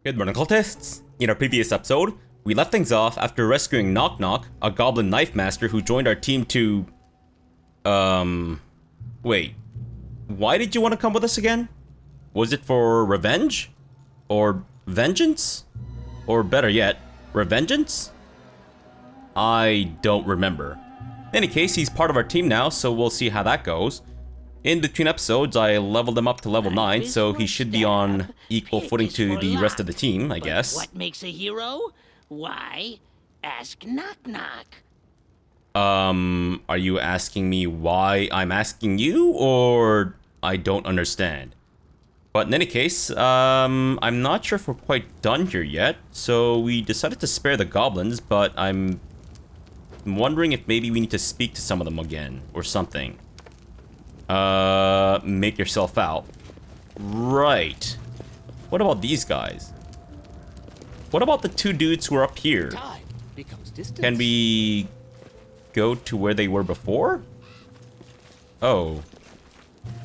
Good morning, cultists! In our previous episode, we left things off after rescuing Knock Knock, a goblin knife master who joined our team to... Wait. Why did you want to come with us again? Was it for revenge? Or vengeance? Or better yet, revengeance? I don't remember. In any case, he's part of our team now, so we'll see how that goes. In between episodes, I leveled him up to level 9, so he should be on equal footing to the rest of the team, I guess. What makes a hero? Why? Ask Knock Knock. Are you asking me why I'm asking you, or I don't understand? But in any case, I'm not sure if we're quite done here yet, so we decided to spare the goblins, but I'm wondering if maybe we need to speak to some of them again, or something. Make yourself out. Right. What about these guys? What about the two dudes who are up here? Can we go to where they were before? Oh.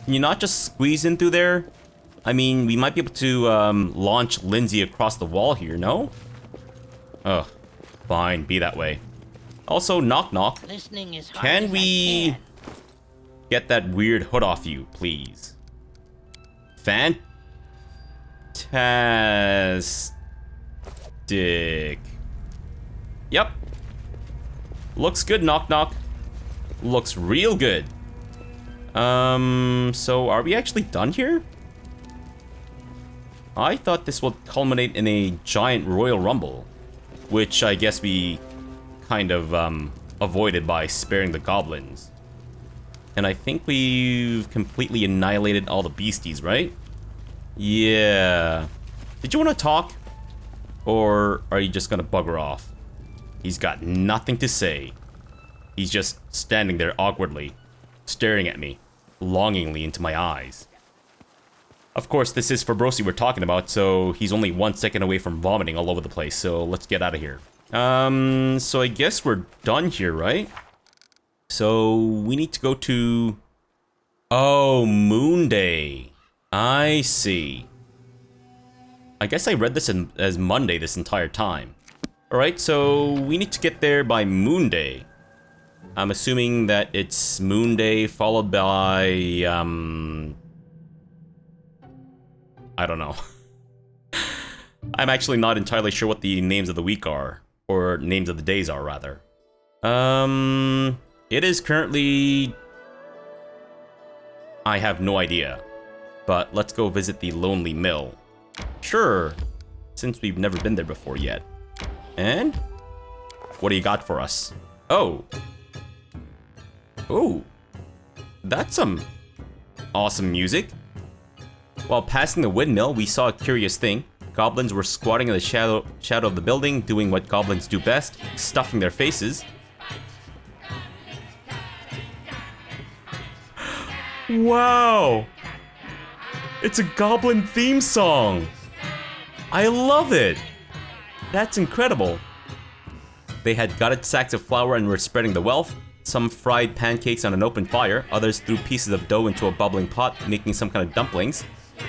Can you not just squeeze in through there? I mean, we might be able to, launch Lindsay across the wall here, no? Ugh. Fine, be that way. Also, Knock Knock. Can we get that weird hood off you, please? Fantastic. Yep. Looks good, Knock Knock. Looks real good. So are we actually done here? I thought this would culminate in a giant Royal Rumble, which I guess we kind of, avoided by sparing the goblins. And I think we've completely annihilated all the beasties, right? Yeah. Did you want to talk? Or are you just gonna bugger off? He's got nothing to say. He's just standing there awkwardly, staring at me, longingly into my eyes. Of course, this is Fabrosi we're talking about, so he's only 1 second away from vomiting all over the place, so let's get out of here. So I guess we're done here, right? So we need to go to... Oh, Moon Day. I see. I guess I read this as Monday this entire time. Alright, so we need to get there by Moon Day. I'm assuming that it's Moon Day followed by, I don't know. I'm actually not entirely sure what the names of the week are. Or names of the days are, rather. It is currently... I have no idea. But let's go visit the Lonely Mill. Sure, since we've never been there before yet. And? What do you got for us? Oh. Oh. That's some awesome music. While passing the windmill, we saw a curious thing. Goblins were squatting in the shadow of the building, doing what goblins do best, stuffing their faces. Wow! It's a goblin theme song! I love it! That's incredible. They had gutted sacks of flour and were spreading the wealth. Some fried pancakes on an open fire, others threw pieces of dough into a bubbling pot, making some kind of dumplings.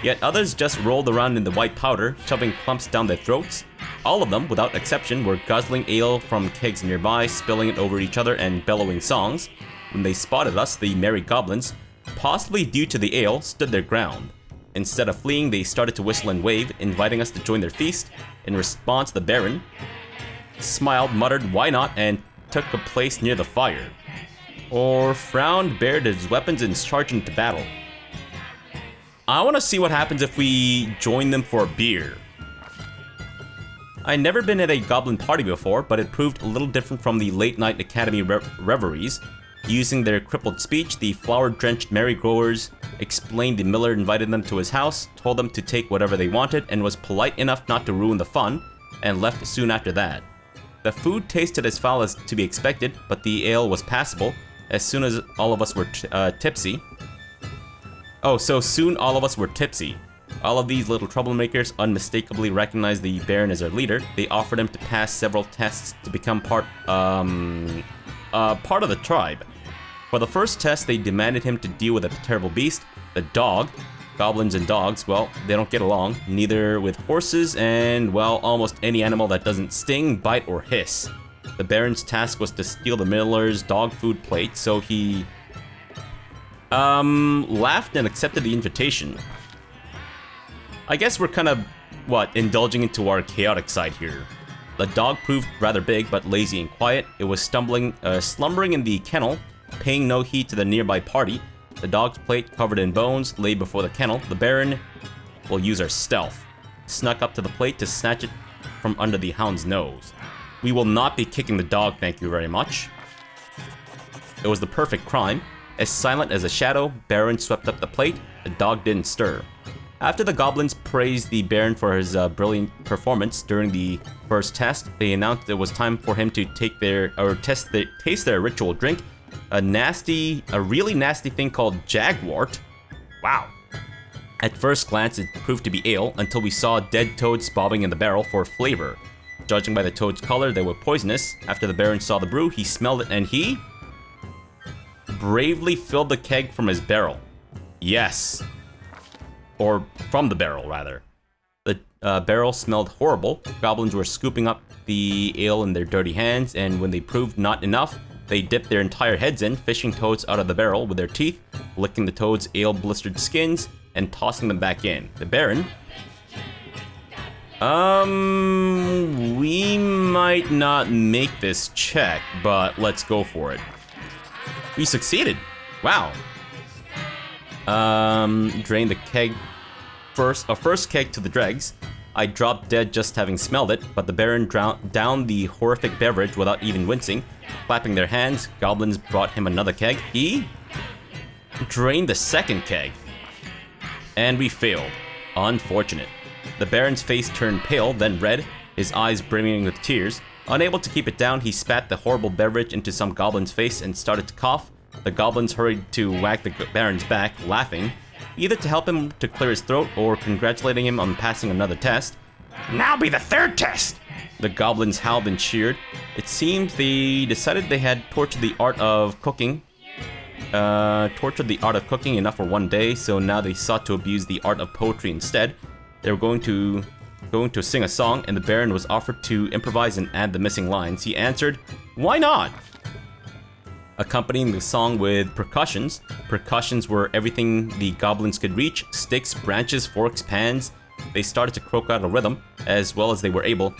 Yet others just rolled around in the white powder, shoving clumps down their throats. All of them, without exception, were guzzling ale from kegs nearby, spilling it over each other and bellowing songs. When they spotted us, the merry goblins, possibly due to the ale, stood their ground. Instead of fleeing, they started to whistle and wave, inviting us to join their feast. In response, the Baron smiled, muttered, "Why not?" and took a place near the fire. Or frowned, bared his weapons, and charged into battle. I want to see what happens if we join them for a beer. I'd never been at a goblin party before, but it proved a little different from the late-night academy reveries. Using their crippled speech, the flour-drenched merry-goers explained the miller invited them to his house, told them to take whatever they wanted, and was polite enough not to ruin the fun, and left soon after that. The food tasted as foul as to be expected, but the ale was passable, as soon as all of us were tipsy. Oh, so soon all of us were tipsy. All of these little troublemakers unmistakably recognized the Baron as their leader. They offered him to pass several tests to become part of the tribe. For the first test, they demanded him to deal with a terrible beast, the dog. Goblins and dogs, well, they don't get along, neither with horses and, well, almost any animal that doesn't sting, bite, or hiss. The Baron's task was to steal the miller's dog food plate, so he laughed and accepted the invitation. I guess we're kind of, indulging into our chaotic side here. The dog proved rather big, but lazy and quiet. It was slumbering in the kennel, paying no heed to the nearby party. The dog's plate, covered in bones, lay before the kennel. The Baron will use our stealth. Snuck up to the plate to snatch it from under the hound's nose. We will not be kicking the dog, thank you very much. It was the perfect crime. As silent as a shadow, Baron swept up the plate. The dog didn't stir. After the goblins praised the Baron for his brilliant performance during the first test, they announced it was time for him to taste their ritual drink, a really nasty thing called jagwort. Wow. At first glance, it proved to be ale until we saw dead toads bobbing in the barrel for flavor. Judging by the toad's color, they were poisonous. After the Baron saw the brew, he smelled it and he bravely filled the keg from his barrel. Yes. Or from the barrel, rather. The barrel smelled horrible. Goblins were scooping up the ale in their dirty hands, and when they proved not enough, they dipped their entire heads in, fishing toads out of the barrel with their teeth, licking the toads' ale-blistered skins, and tossing them back in. The Baron... we might not make this check, but let's go for it. We succeeded. Wow. Drain the keg first keg to the dregs. I dropped dead just having smelled it, but the Baron downed the horrific beverage without even wincing. Clapping their hands, goblins brought him another keg. He drained the second keg. And we failed. Unfortunate. The Baron's face turned pale, then red, his eyes brimming with tears. Unable to keep it down, he spat the horrible beverage into some goblin's face and started to cough. The goblins hurried to whack the Baron's back, laughing, either to help him to clear his throat or congratulating him on passing another test. Now be the third test! The goblins howled and cheered. It seemed they decided they had tortured the art of cooking enough for one day, so now they sought to abuse the art of poetry instead. They were going to sing a song, and the Baron was offered to improvise and add the missing lines. He answered, "Why not?" Accompanying the song with percussions. Percussions were everything the goblins could reach: sticks, branches, forks, pans. They started to croak out a rhythm, as well as they were able.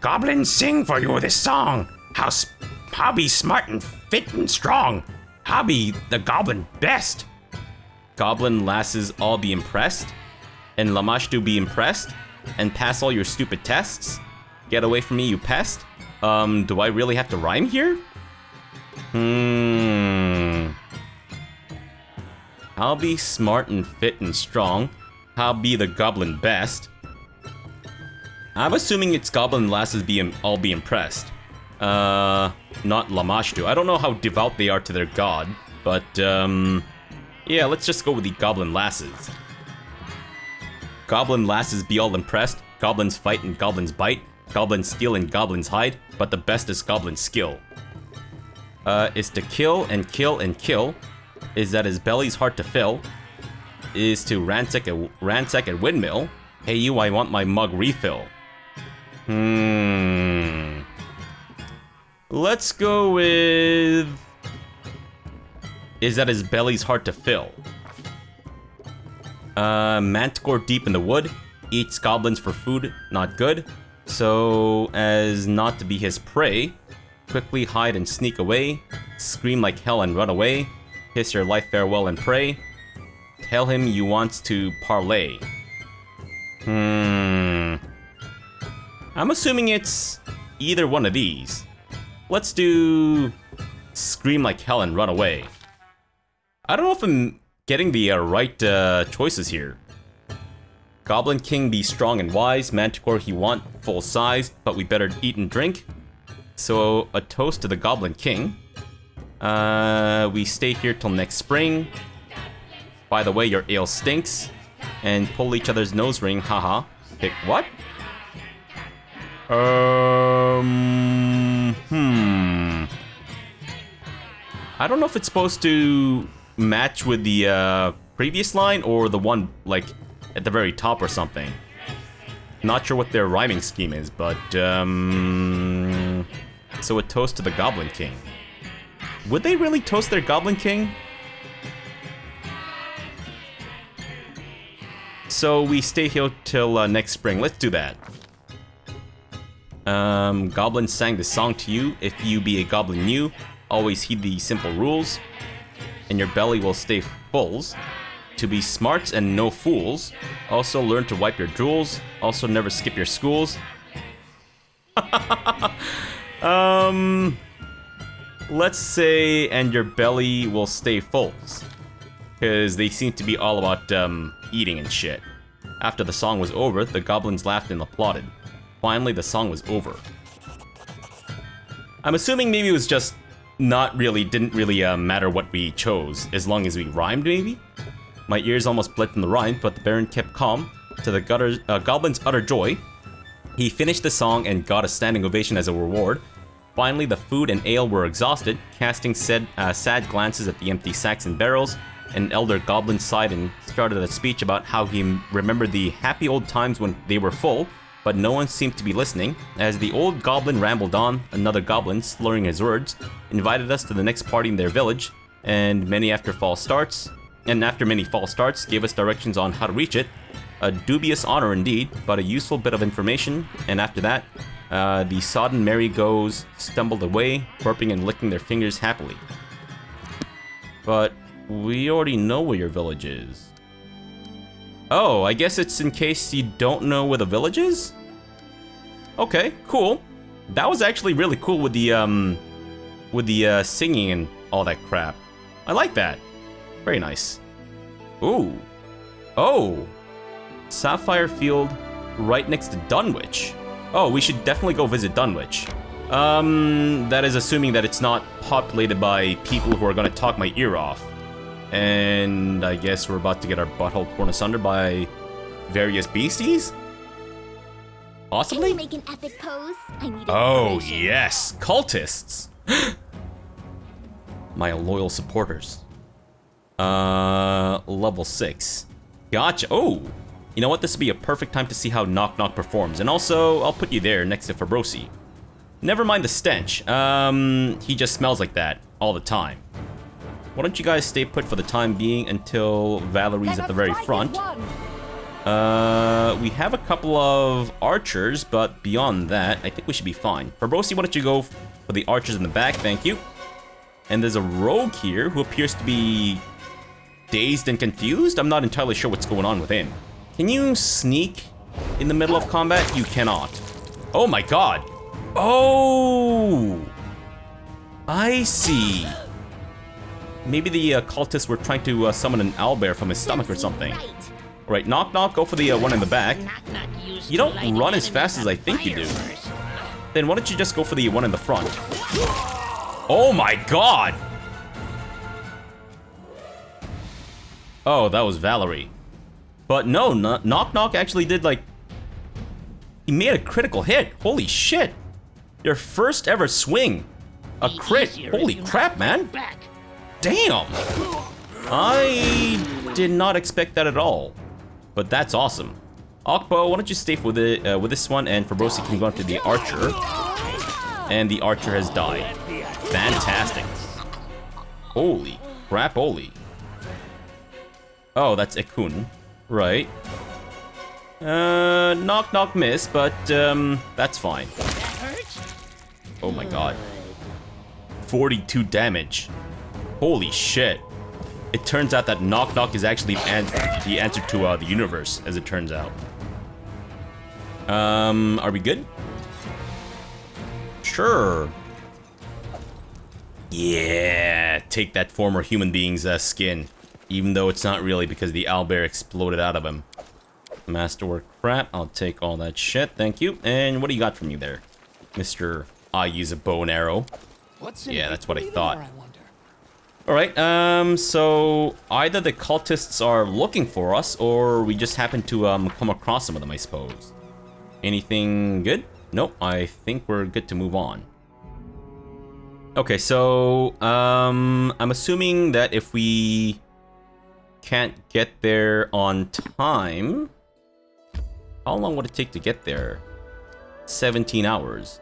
Goblins sing for you this song. How be smart and fit and strong. How be the goblin best. Goblin lasses all be impressed. And Lamashtu be impressed. And pass all your stupid tests. Get away from me, you pest. Do I really have to rhyme here? I'll be smart and fit and strong. I'll be the goblin best. I'm assuming it's goblin lasses all be impressed. Not Lamashtu. I don't know how devout they are to their god, but yeah, let's just go with the goblin lasses. Goblin lasses be all impressed. Goblins fight and goblins bite. Goblins steal and goblins hide, but the best is goblin skill. Is to kill and kill and kill. Is that his belly's hard to fill. Is to ransack a windmill. Hey you, I want my mug refill. Let's go with... Is that his belly's hard to fill. Manticore deep in the wood. Eats goblins for food, not good. So as not to be his prey. Quickly hide and sneak away. Scream like hell and run away. Kiss your life farewell and pray. Tell him you want to parlay. I'm assuming it's either one of these. Let's do scream like hell and run away. I don't know if I'm getting the right choices here. Goblin King be strong and wise. Manticore he want full size, but we better eat and drink. So a toast to the Goblin King. We stay here till next spring. By the way, your ale stinks. And pull each other's nose ring, haha. Pick what? I don't know if it's supposed to match with the previous line or the one, like, at the very top or something. Not sure what their rhyming scheme is, but, so a toast to the Goblin King. Would they really toast their Goblin King? So we stay here till next spring. Let's do that. Goblin sang this song to you. If you be a goblin new, always heed the simple rules, and your belly will stay fulls. To be smarts and no fools. Also learn to wipe your drools. Also never skip your schools. Let's say, and your belly will stay fulls. Because they seem to be all about, eating and shit. After the song was over, the goblins laughed and applauded. Finally, the song was over. I'm assuming maybe it was just didn't really matter what we chose, as long as we rhymed, maybe? My ears almost bled from the rhyme, but the Baron kept calm. To the goblin's utter joy, he finished the song and got a standing ovation as a reward. Finally, the food and ale were exhausted, casting sad glances at the empty sacks and barrels. An elder goblin sighed and started a speech about how he remembered the happy old times when they were full, but no one seemed to be listening. As the old goblin rambled on, another goblin, slurring his words, invited us to the next party in their village, and after many false starts, gave us directions on how to reach it. A dubious honor indeed, but a useful bit of information, and after that, the sodden merry-goes stumbled away, burping and licking their fingers happily. But we already know where your village is. Oh, I guess it's in case you don't know where the village is? Okay, cool. That was actually really cool with the singing and all that crap. I like that. Very nice. Ooh. Oh. Sapphire Field right next to Dunwich. Oh, we should definitely go visit Dunwich. That is assuming that it's not populated by people who are gonna talk my ear off. And I guess we're about to get our butthole torn asunder by various beasties? Possibly? Can you make an epic pose? I need Oh, yes. Cultists. My loyal supporters. Level 6. Gotcha. Oh, you know what? This would be a perfect time to see how Knock Knock performs. And also, I'll put you there next to Fabrosi. Never mind the stench. He just smells like that all the time. Why don't you guys stay put for the time being until Valerie's at the very front. We have a couple of archers, but beyond that, I think we should be fine. Fabrosi, why don't you go for the archers in the back? Thank you. And there's a rogue here who appears to be dazed and confused. I'm not entirely sure what's going on with him. Can you sneak in the middle of combat? You cannot. Oh my god. Oh! I see. Maybe the cultists were trying to summon an owlbear from his stomach or something. Alright, Knock Knock, go for the one in the back. You don't run as fast as I think you do. Then why don't you just go for the one in the front? Oh my god! Oh, that was Valerie. But no, Knock Knock actually did, like... He made a critical hit. Holy shit. Your first ever swing. A crit. Holy crap, man. Damn. I did not expect that at all. But that's awesome. Okpo, why don't you stay with this one, and Fabrosi can go into the archer. And the archer has died. Fantastic. Holy crap, holy. Oh, that's Ekun. Right. Knock Knock miss, but that's fine. Oh my god. 42 damage. Holy shit. It turns out that Knock Knock is actually the answer to the universe, as it turns out. Are we good? Sure. Yeah, take that former human being's skin. Even though it's not really, because the owlbear exploded out of him. Masterwork crap, I'll take all that shit, thank you. And what do you got from you there, Mr. I use a bow and arrow? Yeah, that's what I thought. Alright, so either the cultists are looking for us, or we just happen to come across some of them, I suppose. Anything good? Nope, I think we're good to move on. Okay, so I'm assuming that if we can't get there on time, how long would it take to get there? 17 hours.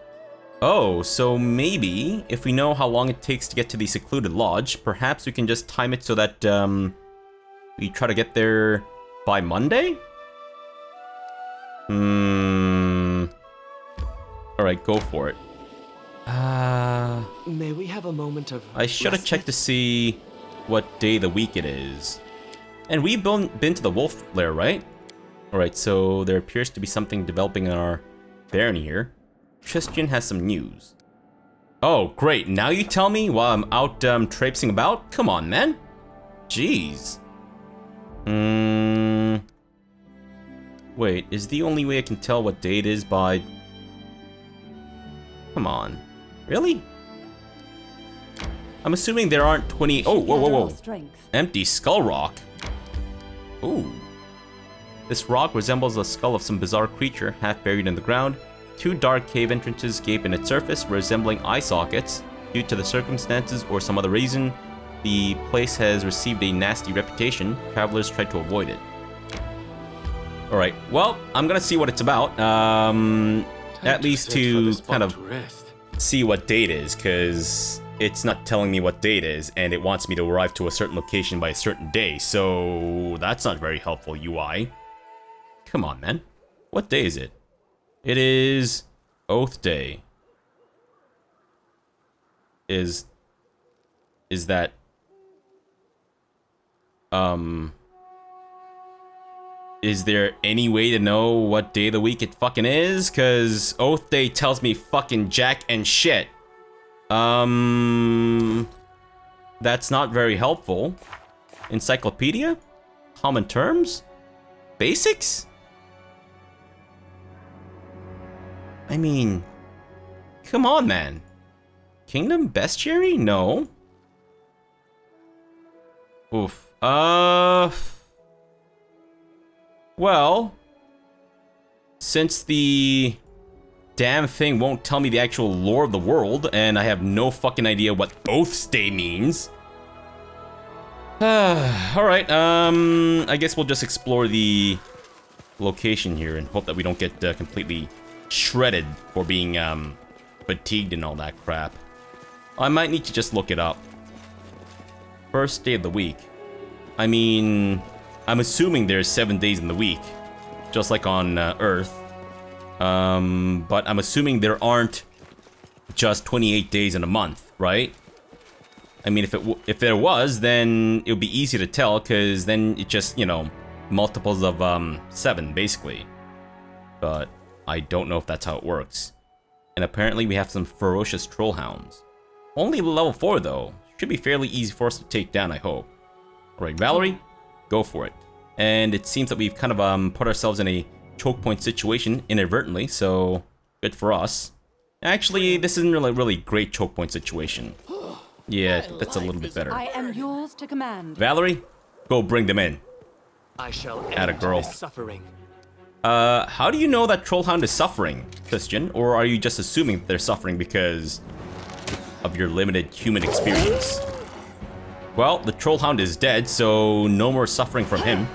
Oh, so maybe if we know how long it takes to get to the secluded lodge, perhaps we can just time it so that we try to get there by Monday? Alright, go for it. May we have a moment of I should have checked to see what day of the week it is. And we've been to the Wolf Lair, right? Alright, so there appears to be something developing in our barony here. Tristan has some news. Oh, great. Now you tell me while I'm out traipsing about? Come on, man. Jeez. Wait, is the only way I can tell what day it is by... Come on. Really? I'm assuming there aren't 20... Oh, whoa, whoa, whoa. Empty skull rock. Ooh. This rock resembles the skull of some bizarre creature half buried in the ground. 2 dark cave entrances gape in its surface, resembling eye sockets. Due to the circumstances or some other reason, the place has received a nasty reputation. Travelers try to avoid it. Alright, well, I'm gonna see what it's about. At least to kind of see what date it is, because it's not telling me what date it is, and it wants me to arrive to a certain location by a certain day, so that's not very helpful, UI. Come on, man. What day is it? It is Oath Day. Is that... Is there any way to know what day of the week it fucking is? Cause Oath Day tells me fucking jack and shit. That's not very helpful. Encyclopedia? Common terms? Basics? I mean, come on, man. Kingdom Bestiary? No. Oof. Well, since the damn thing won't tell me the actual lore of the world, and I have no fucking idea what Oath's Day means. Alright, I guess we'll just explore the location here and hope that we don't get completely shredded for being fatigued and all that crap. I might need to just look it up. First day of the week. I mean, I'm assuming there's 7 days in the week, just like on Earth. But I'm assuming there aren't just 28 days in a month, right? I mean, if there was, then it would be easy to tell, because then it just, you know, multiples of 7, basically. But I don't know if that's how it works. And apparently we have some ferocious troll hounds. Only level 4, though. Should be fairly easy for us to take down, I hope. Alright, Valerie, go for it. And it seems that we've kind of put ourselves in a choke point situation inadvertently, so good for us. Actually, this isn't really great choke point situation. Yeah, that's a little bit better. I am yours to command. Valerie, go bring them in. I shall Atta end girl. this suffering. How do you know that Trollhound is suffering, Christian? Or are you just assuming that they're suffering because of your limited human experience? Well, the Trollhound is dead, so no more suffering from him.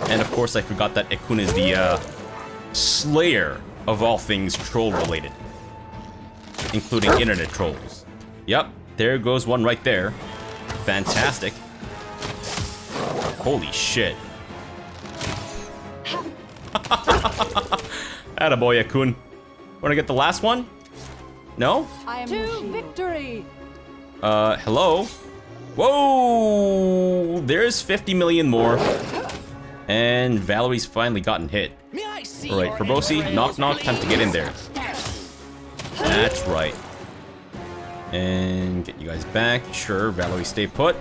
And of course, I forgot that Ekun is the slayer of all things troll-related, including internet trolls. Yep, there goes one right there. Fantastic. Holy shit. Attaboy, Ekun. Wanna get the last one? No? I am to victory. Hello? Whoa! There's 50 million more. And Valerie's finally gotten hit. Alright, Fabrosi, knock knock, time to get in there. That's right. And get you guys back. Sure, Valerie, stay put.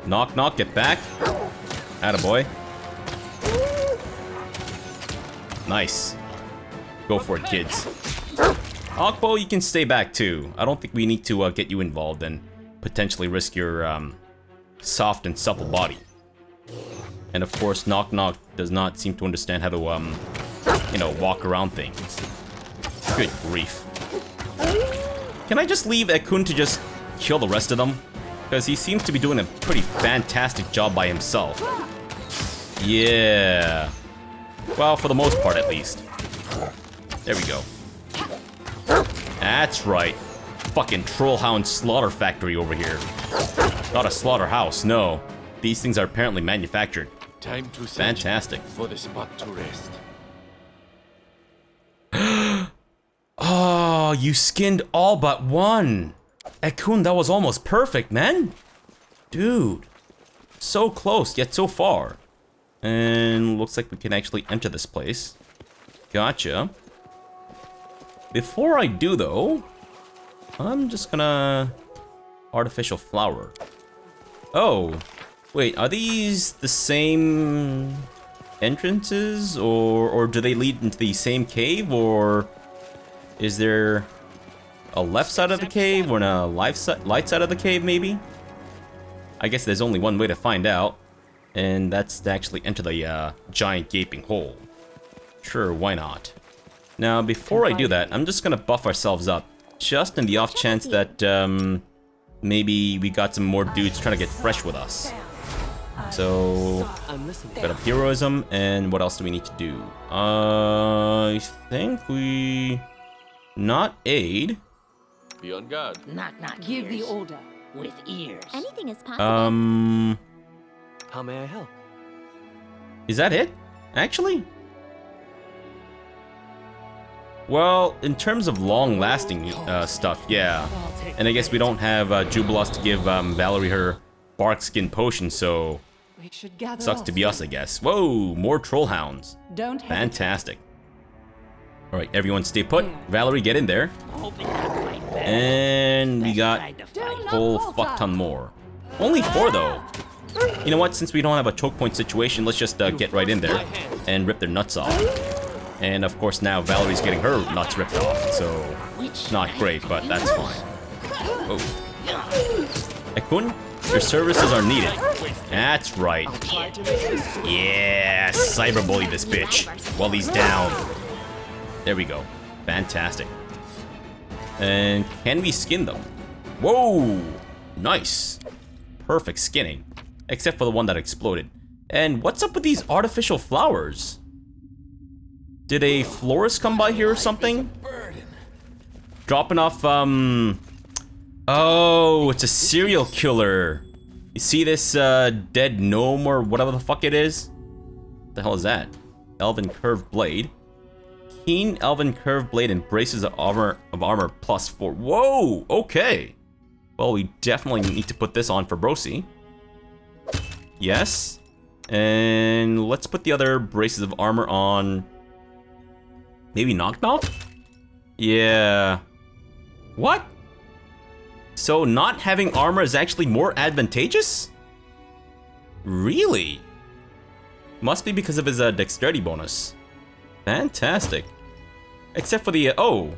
Knock knock, get back. Attaboy. Nice. Go for it, kids. Akbo, you can stay back too. I don't think we need to get you involved and potentially risk your soft and supple body. And of course, Knock Knock does not seem to understand how to, you know, walk around things. Good grief. can I just leave Ekun to just kill the rest of them? Because he seems to be doing a pretty fantastic job by himself. Yeah. Well, for the most part, at least. There we go. That's right. Fucking Trollhound Slaughter Factory over here. Not a slaughterhouse, no. These things are apparently manufactured. Time to search Fantastic. for the spot to rest. Oh, you skinned all but one. Ekun, that was almost perfect, man. Dude. So close, yet so far. And looks like we can actually enter this place. Gotcha. Before I do, though, I'm just gonna... Artificial flower. Oh. Wait, are these the same entrances? Or do they lead into the same cave? Or is there a left side of the cave or a light side of the cave, maybe? I guess there's only one way to find out. And that's to actually enter the giant gaping hole. Sure, why not? Now, before I do that, I'm just gonna buff ourselves up. Just in the off chance that maybe we got some more dudes trying to get fresh with us. So, bit of heroism, and what else do we need to do? I think we... Not aid. Be on guard. Knock, knock. Give the ears. order. With ears. Anything is possible. How may I help? Is that it? Actually? Well, in terms of long-lasting stuff, yeah. And I guess we don't have Jubilos to give Valerie her bark skin potion, so... We should gather Sucks to be us, I guess. Whoa, more Trollhounds. Don't hesitate. Fantastic. Alright, everyone stay put. Valerie, get in there. Open up my bag. And we got Tried to Do fight. a not whole falter. fuck ton more. Only 4, though. You know what? Since we don't have a choke point situation, let's just get right in there and rip their nuts off. And of course now Valerie's getting her nuts ripped off, so not great, but that's fine. Oh. Ekun, your services are needed. That's right. Yeah, cyberbully this bitch while he's down. There we go. Fantastic. And can we skin them? Whoa! Nice. Perfect skinning. Except for the one that exploded. And what's up with these artificial flowers? Did a florist come by here or something? Dropping off, Oh, it's a serial killer. You see this, dead gnome or whatever the fuck it is? What the hell is that? Elven curved blade. Keen elven curved blade and braces of armor +4. Whoa, okay. Well, we definitely need to put this on Fabrosi. Yes. And let's put the other braces of armor on... Maybe Knock Knock? Yeah. What? So not having armor is actually more advantageous? Really? Must be because of his dexterity bonus. Fantastic. Except for the... Oh,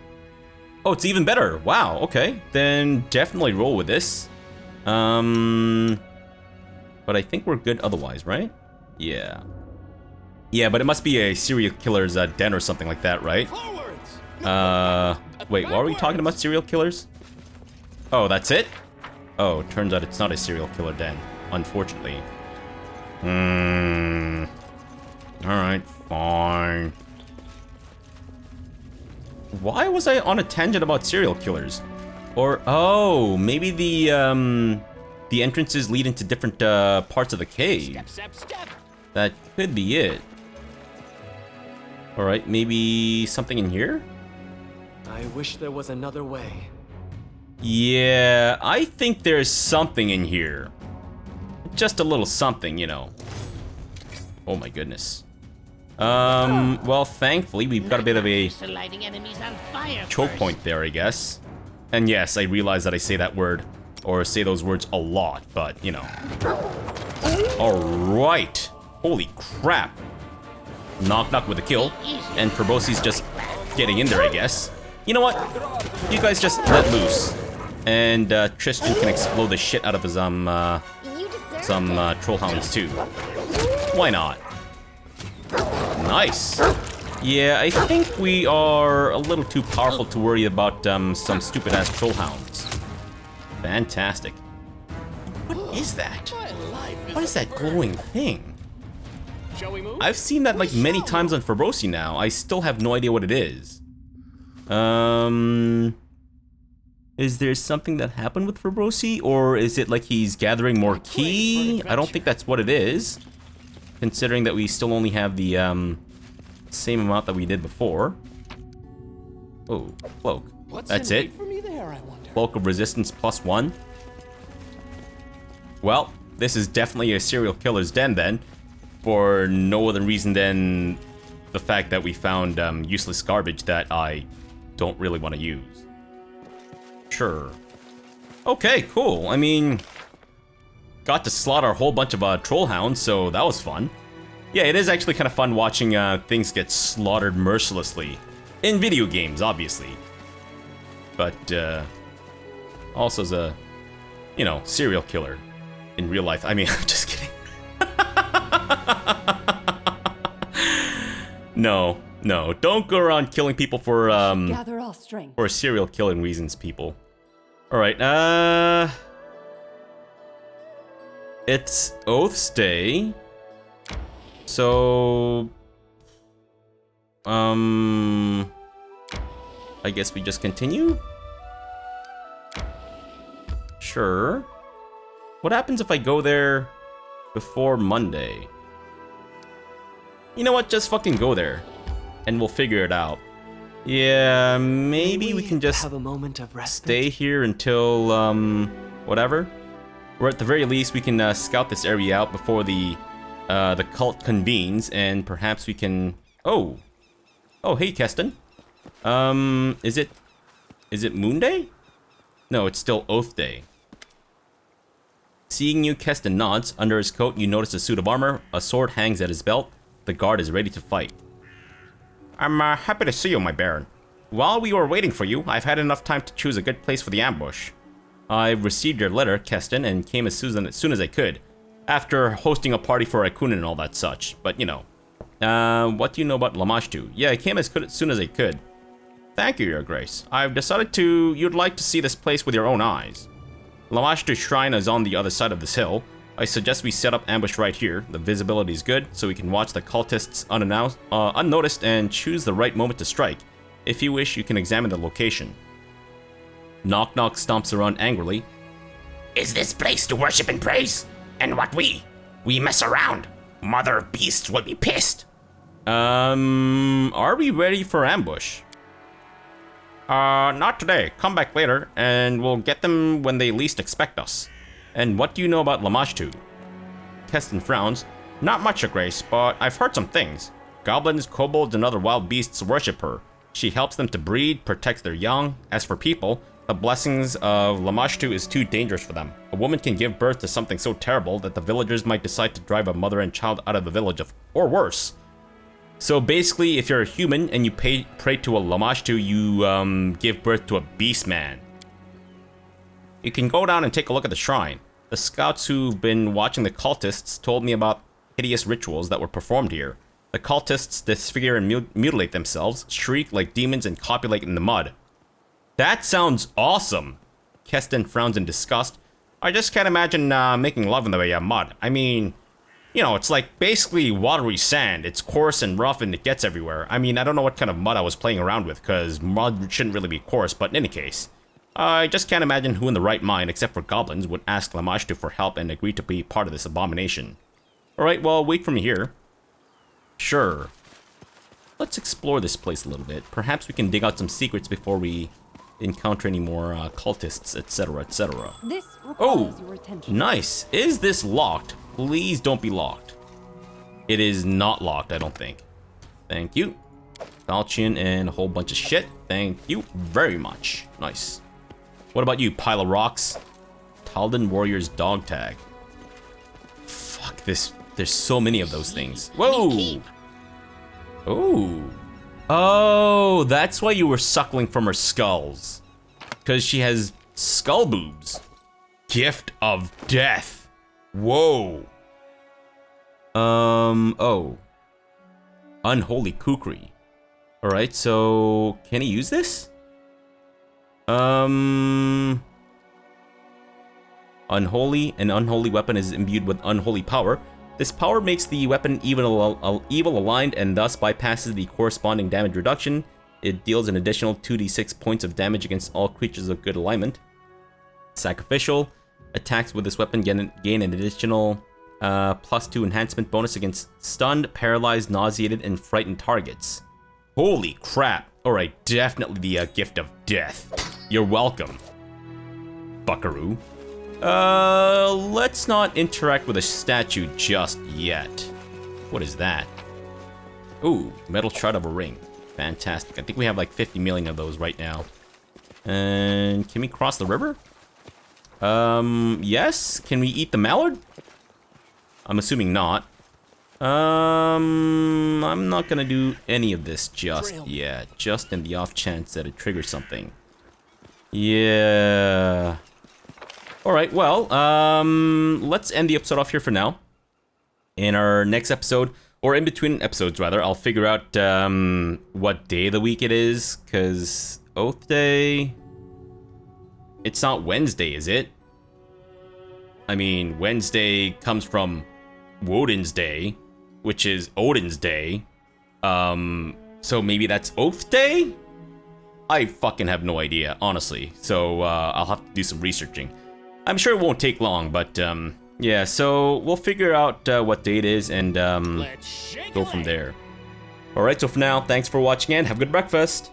it's even better. Wow, okay. Then definitely roll with this. But I think we're good otherwise, right? Yeah. Yeah, but it must be a serial killer's den or something like that, right? Wait, why are we talking about serial killers? Oh, that's it? Oh, turns out it's not a serial killer den, unfortunately. Alright, fine. Why was I on a tangent about serial killers? Or, oh, maybe the entrances lead into different parts of the cave. Step. That could be it. Alright, maybe something in here? I wish there was another way. Yeah, I think there's something in here. Just a little something, you know. Oh my goodness. Well, thankfully, we've got a bit of a Used to lighting enemies on fire choke first. point there, I guess. And yes, I realize that I say that word, or say those words a lot, but, you know. Alright. Holy crap. Knock knock with a kill. And Fabrosi's just getting in there, I guess. You know what? You guys just let loose. And Tristan can explode the shit out of his, some Trollhounds too. Why not? Nice. Yeah, I think we are a little too powerful to worry about some stupid-ass trollhounds. Fantastic. What is that? What is that glowing thing? I've seen that like many times on Fabrosi now. I still have no idea what it is. Is there something that happened with Fabrosi? Or is it like he's gathering more ki? I don't think that's what it is. Considering that we still only have the same amount that we did before. Oh, cloak. That's it. Cloak of resistance +1. Well, this is definitely a serial killer's den then. For no other reason than the fact that we found useless garbage that I don't really want to use. Sure. Okay, cool. I mean, got to slaughter a whole bunch of trollhounds, so that was fun. Yeah, it is actually kind of fun watching things get slaughtered mercilessly. In video games, obviously. But, also as a, you know, serial killer in real life. I mean, I'm just kidding. No, don't go around killing people for Gather our strength. for serial killing reasons, people. All right, it's Oath's Day, so I guess we just continue. Sure. What happens if I go there before Monday? You know what? Just fucking go there, and we'll figure it out. Yeah, maybe we can just have a moment of respite. stay here until whatever. Or at the very least, we can scout this area out before the cult convenes, and perhaps we can. Oh, hey, Keston. Is it Moon Day? No, it's still Oath Day. Seeing you, Keston nods. Under his coat, you notice a suit of armor. A sword hangs at his belt. The guard is ready to fight. I'm happy to see you, my Baron. While we were waiting for you, I've had enough time to choose a good place for the ambush. I received your letter, Keston, and came as soon as I could, after hosting a party for Raikkonen and all that such, but you know. What do you know about Lamashtu? Yeah, I came as soon as I could. Thank you, Your Grace. I've decided you'd like to see this place with your own eyes. Lamashtu's shrine is on the other side of this hill. I suggest we set up ambush right here. The visibility is good, so we can watch the cultists unnoticed and choose the right moment to strike. If you wish, you can examine the location. Knock Knock stomps around angrily. Is this place to worship and praise? And what we mess around. Mother beasts will be pissed. Are we ready for ambush? Not today. Come back later, and we'll get them when they least expect us. And what do you know about Lamashtu? Keston frowns. Not much, Your Grace, but I've heard some things. Goblins, kobolds, and other wild beasts worship her. She helps them to breed, protects their young. As for people, the blessings of Lamashtu is too dangerous for them. A woman can give birth to something so terrible that the villagers might decide to drive a mother and child out of the village, or worse. So basically, if you're a human and you pray to a Lamashtu, you give birth to a beast man. You can go down and take a look at the shrine. The scouts who've been watching the cultists told me about hideous rituals that were performed here. The cultists disfigure and mutilate themselves, shriek like demons, and copulate in the mud. That sounds awesome! Keston frowns in disgust. I just can't imagine making love in the mud. I mean, you know, it's like basically watery sand. It's coarse and rough and it gets everywhere. I mean, I don't know what kind of mud I was playing around with, because mud shouldn't really be coarse, but in any case. I just can't imagine who in the right mind, except for goblins, would ask Lamashtu for help and agree to be part of this abomination. Alright, well, wait for me here. Sure. Let's explore this place a little bit. Perhaps we can dig out some secrets before we encounter any more cultists, etc., etc. This requires your attention. Nice. Is this locked? Please don't be locked. It is not locked, I don't think. Thank you. Falchion and a whole bunch of shit. Thank you very much. Nice. What about you, pile of rocks? Taldan Warrior's dog tag. Fuck this. There's so many of those things. Whoa! Oh. Oh, that's why you were suckling from her skulls. Because she has skull boobs. Gift of death. Whoa. Oh. Unholy kukri. Alright, so can he use this? Unholy. An unholy weapon is imbued with unholy power. This power makes the weapon evil aligned and thus bypasses the corresponding damage reduction. It deals an additional 2d6 points of damage against all creatures of good alignment. Sacrificial. Attacks with this weapon gain an additional +2 enhancement bonus against stunned, paralyzed, nauseated, and frightened targets. Holy crap. Alright, definitely the gift of death. You're welcome, buckaroo. Let's not interact with a statue just yet. What is that? Ooh, metal shard of a ring. Fantastic. I think we have like 50 million of those right now. And can we cross the river? Yes. Can we eat the mallard? I'm assuming not. I'm not gonna do any of this just yet. Just in the off chance that it triggers something. Yeah. Alright, well, let's end the episode off here for now. In our next episode, or in between episodes rather, I'll figure out what day of the week it is, because Oath Day... It's not Wednesday, is it? I mean, Wednesday comes from Woden's Day, which is Odin's Day. So maybe that's Oath Day? I fucking have no idea, honestly. So I'll have to do some researching. I'm sure it won't take long, but yeah, so we'll figure out what day it is and go from there. Alright, so for now, thanks for watching and have a good breakfast.